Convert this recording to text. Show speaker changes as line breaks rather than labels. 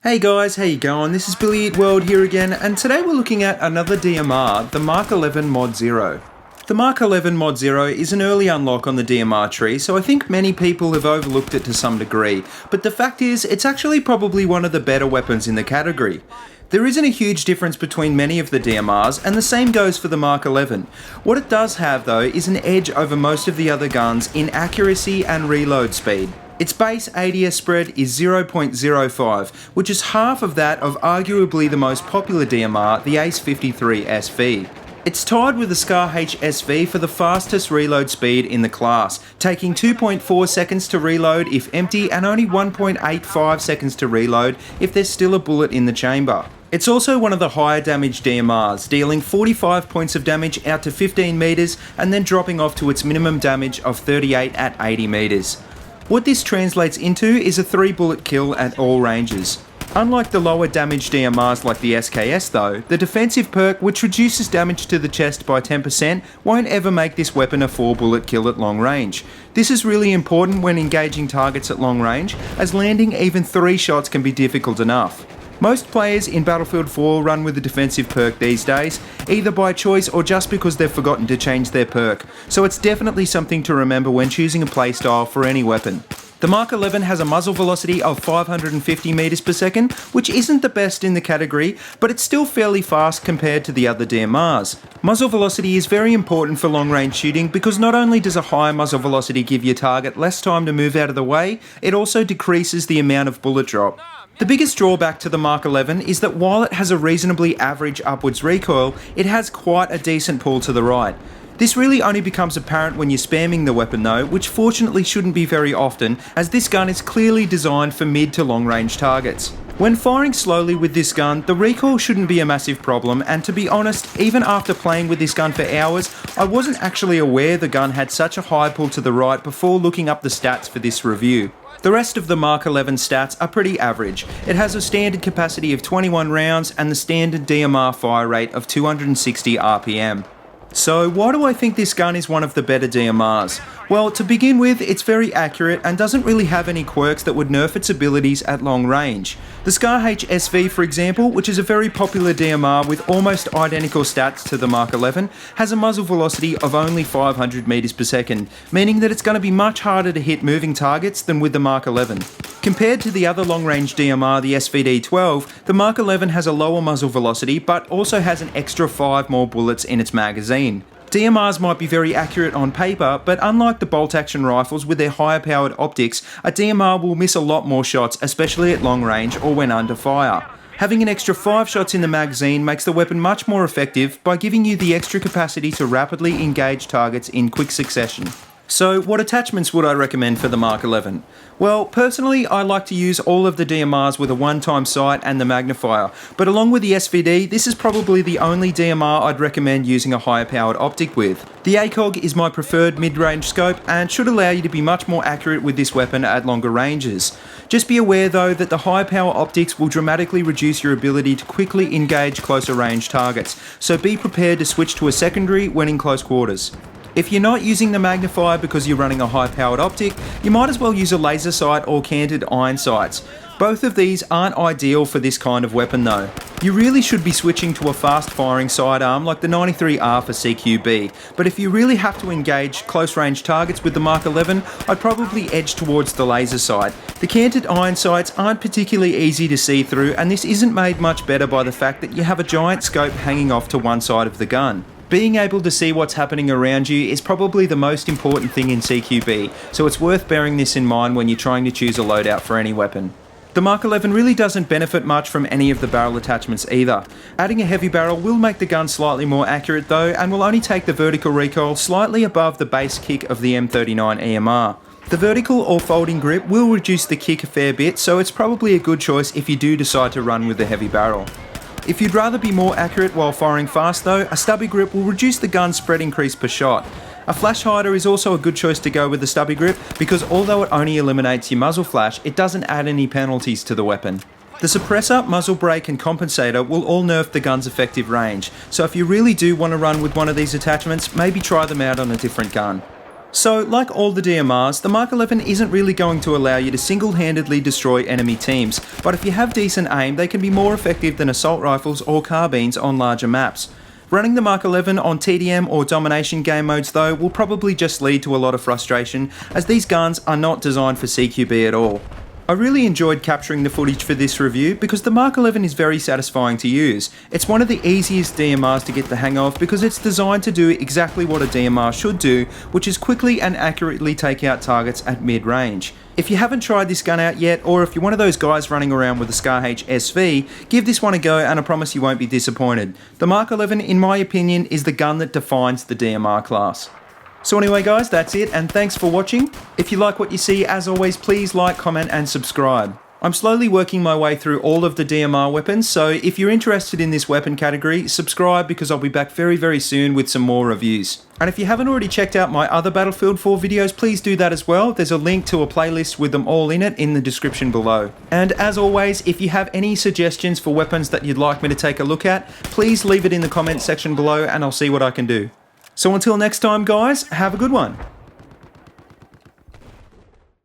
Hey guys, how you going? This is BillyEatWorld here again, and today we're looking at another DMR, the MK11 Mod 0. The MK11 Mod 0 is an early unlock on the DMR tree, so I think many people have overlooked it to some degree, but the fact is, it's actually probably one of the better weapons in the category. There isn't a huge difference between many of the DMRs, and the same goes for the MK11. What it does have though is an edge over most of the other guns in accuracy and reload speed. Its base ADS spread is 0.05, which is half of that of arguably the most popular DMR, the Ace53 SV. It's tied with the Scar HSV for the fastest reload speed in the class, taking 2.4 seconds to reload if empty and only 1.85 seconds to reload if there's still a bullet in the chamber. It's also one of the higher damage DMRs, dealing 45 points of damage out to 15 meters and then dropping off to its minimum damage of 38 at 80 meters. What this translates into is a 3-bullet kill at all ranges. Unlike the lower damage DMRs like the SKS though, the defensive perk, which reduces damage to the chest by 10%, won't ever make this weapon a 4-bullet kill at long range. This is really important when engaging targets at long range, as landing even 3 shots can be difficult enough. Most players in Battlefield 4 run with the defensive perk these days, either by choice or just because they've forgotten to change their perk, so it's definitely something to remember when choosing a playstyle for any weapon. The MK11 has a muzzle velocity of 550 meters per second, which isn't the best in the category, but it's still fairly fast compared to the other DMRs. Muzzle velocity is very important for long-range shooting because not only does a higher muzzle velocity give your target less time to move out of the way, it also decreases the amount of bullet drop. The biggest drawback to the MK11 is that while it has a reasonably average upwards recoil, it has quite a decent pull to the right. This really only becomes apparent when you're spamming the weapon though, which fortunately shouldn't be very often, as this gun is clearly designed for mid to long range targets. When firing slowly with this gun, the recoil shouldn't be a massive problem, and to be honest, even after playing with this gun for hours, I wasn't actually aware the gun had such a high pull to the right before looking up the stats for this review. The rest of the MK11 stats are pretty average. It has a standard capacity of 21 rounds and the standard DMR fire rate of 260 RPM. So why do I think this gun is one of the better DMRs? Well, to begin with, it's very accurate and doesn't really have any quirks that would nerf its abilities at long range. The Scar HSV, for example, which is a very popular DMR with almost identical stats to the MK11, has a muzzle velocity of only 500 meters per second, meaning that it's going to be much harder to hit moving targets than with the MK11. Compared to the other long-range DMR, the SVD-12, the MK11 has a lower muzzle velocity but also has an extra 5 more bullets in its magazine. DMRs might be very accurate on paper, but unlike the bolt-action rifles with their higher powered optics, a DMR will miss a lot more shots, especially at long range or when under fire. Having an extra 5 shots in the magazine makes the weapon much more effective by giving you the extra capacity to rapidly engage targets in quick succession. So what attachments would I recommend for the MK11? Well, personally I like to use all of the DMRs with a one-time sight and the magnifier, but along with the SVD, this is probably the only DMR I'd recommend using a higher powered optic with. The ACOG is my preferred mid-range scope and should allow you to be much more accurate with this weapon at longer ranges. Just be aware though that the high power optics will dramatically reduce your ability to quickly engage closer range targets, so be prepared to switch to a secondary when in close quarters. If you're not using the magnifier because you're running a high-powered optic, you might as well use a laser sight or canted iron sights. Both of these aren't ideal for this kind of weapon though. You really should be switching to a fast-firing sidearm like the 93R for CQB, but if you really have to engage close-range targets with the MK11, I'd probably edge towards the laser sight. The canted iron sights aren't particularly easy to see through, and this isn't made much better by the fact that you have a giant scope hanging off to one side of the gun. Being able to see what's happening around you is probably the most important thing in CQB, so it's worth bearing this in mind when you're trying to choose a loadout for any weapon. The MK11 really doesn't benefit much from any of the barrel attachments either. Adding a heavy barrel will make the gun slightly more accurate though, and will only take the vertical recoil slightly above the base kick of the M39 EMR. The vertical or folding grip will reduce the kick a fair bit, so it's probably a good choice if you do decide to run with the heavy barrel. If you'd rather be more accurate while firing fast though, a stubby grip will reduce the gun's spread increase per shot. A flash hider is also a good choice to go with the stubby grip because although it only eliminates your muzzle flash, it doesn't add any penalties to the weapon. The suppressor, muzzle brake and compensator will all nerf the gun's effective range, so if you really do want to run with one of these attachments, maybe try them out on a different gun. So, like all the DMRs, the Mark 11 isn't really going to allow you to single-handedly destroy enemy teams, but if you have decent aim, they can be more effective than assault rifles or carbines on larger maps. Running the Mark 11 on TDM or domination game modes though will probably just lead to a lot of frustration, as these guns are not designed for CQB at all. I really enjoyed capturing the footage for this review because the Mark 11 is very satisfying to use. It's one of the easiest DMRs to get the hang of because it's designed to do exactly what a DMR should do, which is quickly and accurately take out targets at mid-range. If you haven't tried this gun out yet, or if you're one of those guys running around with a Scar-H SV, give this one a go and I promise you won't be disappointed. The Mark 11, in my opinion, is the gun that defines the DMR class. So anyway guys, that's it, and thanks for watching. If you like what you see, as always, please like, comment and subscribe. I'm slowly working my way through all of the DMR weapons, so if you're interested in this weapon category, subscribe because I'll be back very soon with some more reviews. And if you haven't already checked out my other Battlefield 4 videos, please do that as well. There's a link to a playlist with them all in it in the description below. And as always, if you have any suggestions for weapons that you'd like me to take a look at, please leave it in the comments section below and I'll see what I can do. So until next time guys, have a good one.